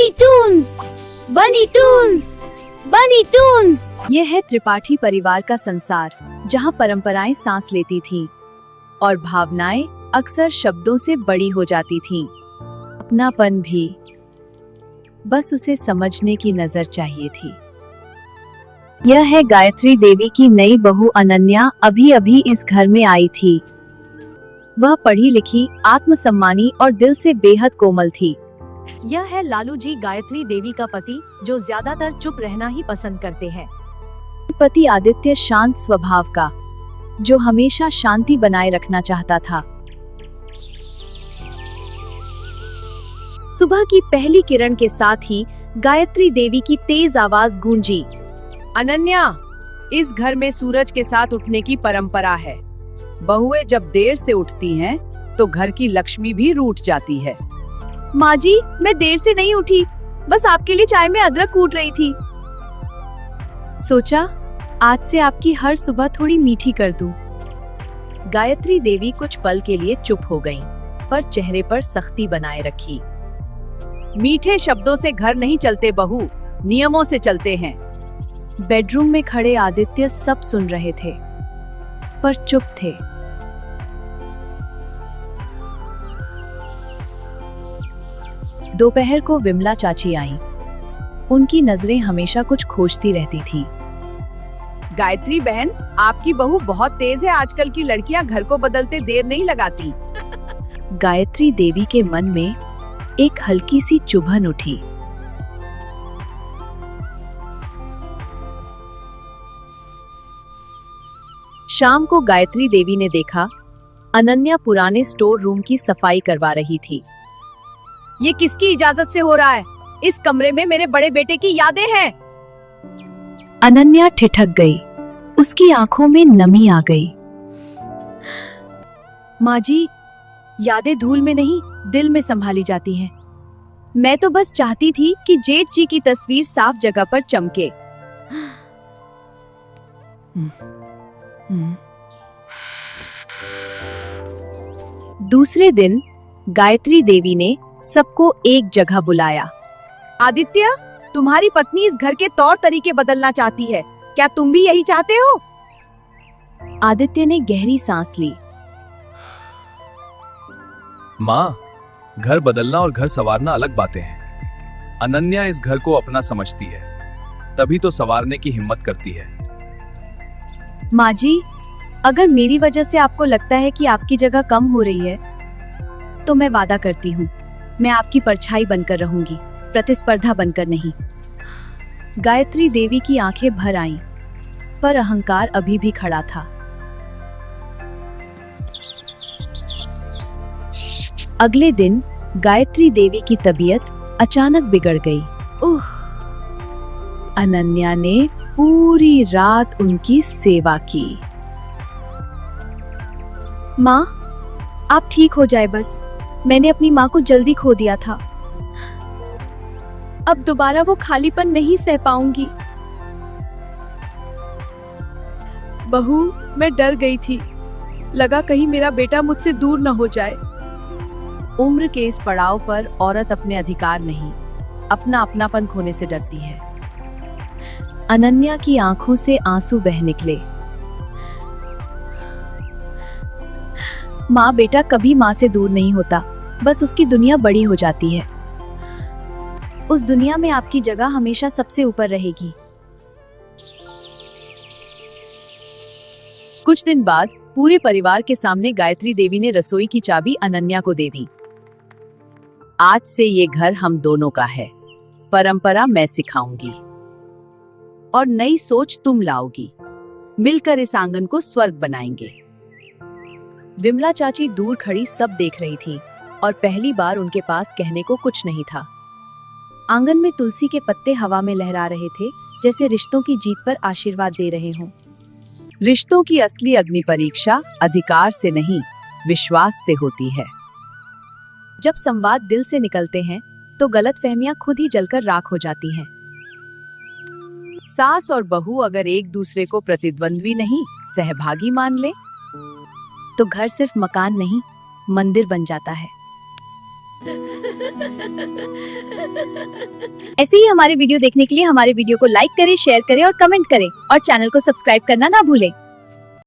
बनी टून्स, बनी टून्स, बनी टून्स। यह है त्रिपाठी परिवार का संसार, जहां परंपराएं सांस लेती थीं और भावनाएं अक्सर शब्दों से बड़ी हो जाती थीं। अपनापन भी, बस उसे समझने की नजर चाहिए थी। यह है गायत्री देवी की नई बहू अनन्या, अभी अभी इस घर में आई थी। वह पढ़ी लिखी, आत्मसम्मानी और दिल से बेहद कोमल थी। यह है लालू जी, गायत्री देवी का पति, जो ज्यादातर चुप रहना ही पसंद करते हैं। पति आदित्य शांत स्वभाव का, जो हमेशा शांति बनाए रखना चाहता था। सुबह की पहली किरण के साथ ही गायत्री देवी की तेज आवाज गूंजी। अनन्या, इस घर में सूरज के साथ उठने की परंपरा है। बहुएं जब देर से उठती हैं, तो घर की लक्ष्मी भी रूठ जाती है। माँ जी, मैं देर से नहीं उठी, बस आपके लिए चाय में अदरक कूट रही थी। सोचा आज से आपकी हर सुबह थोड़ी मीठी कर दूं। गायत्री देवी कुछ पल के लिए चुप हो गईं, पर चेहरे पर सख्ती बनाए रखी। मीठे शब्दों से घर नहीं चलते बहू, नियमों से चलते हैं। बेडरूम में खड़े आदित्य सब सुन रहे थे, पर चुप थे। दोपहर को विमला चाची आईं। उनकी नजरें हमेशा कुछ खोजती रहती थीं। गायत्री बहन, आपकी बहू बहुत तेज है। आजकल की लड़कियां घर को बदलते देर नहीं लगाती। गायत्री देवी के मन में एक हल्की सी चुभन उठी। शाम को गायत्री देवी ने देखा अनन्या पुराने स्टोर रूम की सफाई करवा रही थी। ये किसकी इजाजत से हो रहा है? इस कमरे में मेरे बड़े बेटे की यादें हैं। अनन्या ठिठक गई, उसकी आंखों में नमी आ गई। माँ जी, यादें धूल में नहीं, दिल में संभाली जाती हैं। मैं तो बस चाहती थी कि जेठ जी की तस्वीर साफ जगह पर चमके। दूसरे दिन गायत्री देवी ने सबको एक जगह बुलाया। आदित्य, तुम्हारी पत्नी इस घर के तौर तरीके बदलना चाहती है, क्या तुम भी यही चाहते हो? आदित्य ने गहरी सांस ली। माँ, घर बदलना और घर संवारना अलग बातें हैं। अनन्या इस घर को अपना समझती है, तभी तो संवारने की हिम्मत करती है। माँ जी, अगर मेरी वजह से आपको लगता है कि आपकी जगह कम हो रही है, तो मैं वादा करती हूँ, मैं आपकी परछाई बनकर रहूंगी, प्रतिस्पर्धा बनकर नहीं। गायत्री देवी की आंखें भर आईं, पर अहंकार अभी भी खड़ा था। अगले दिन गायत्री देवी की तबीयत अचानक बिगड़ गई। अनन्या ने पूरी रात उनकी सेवा की। माँ, आप ठीक हो जाए बस। मैंने अपनी माँ को जल्दी खो दिया था। अब दोबारा वो खालीपन नहीं सह पाऊंगी। बहू, मैं डर गई थी, लगा कहीं मेरा बेटा मुझसे दूर न हो जाए। उम्र के इस पड़ाव पर औरत अपने अधिकार नहीं, अपना अपनापन खोने से डरती है। अनन्या की आंखों से आंसू बह निकले। माँ बेटा कभी माँ से दूर नहीं होता, बस उसकी दुनिया बड़ी हो जाती है। उस दुनिया में आपकी जगह हमेशा सबसे ऊपर रहेगी। कुछ दिन बाद पूरे परिवार के सामने गायत्री देवी ने रसोई की चाबी अनन्या को दे दी। आज से ये घर हम दोनों का है। परंपरा मैं सिखाऊंगी और नई सोच तुम लाओगी। मिलकर इस आंगन को स्वर्ग बनाएंगे। विमला चाची दूर खड़ी सब देख रही थी और पहली बार उनके पास कहने को कुछ नहीं था। आंगन में तुलसी के पत्ते हवा में लहरा रहे थे, जैसे रिश्तों की जीत पर आशीर्वाद दे रहे हों। रिश्तों की असली अग्नि परीक्षा अधिकार से नहीं, विश्वास से होती है। जब संवाद दिल से निकलते हैं, तो गलतफहमियां खुद ही जलकर राख हो जाती हैं। सास और बहू अगर एक दूसरे को प्रतिद्वंद्वी नहीं, सहभागी मान ले, तो घर सिर्फ मकान नहीं, मंदिर बन जाता है। ऐसे ही हमारे वीडियो देखने के लिए हमारे वीडियो को लाइक करें, शेयर करें और कमेंट करें और चैनल को सब्सक्राइब करना ना भूलें।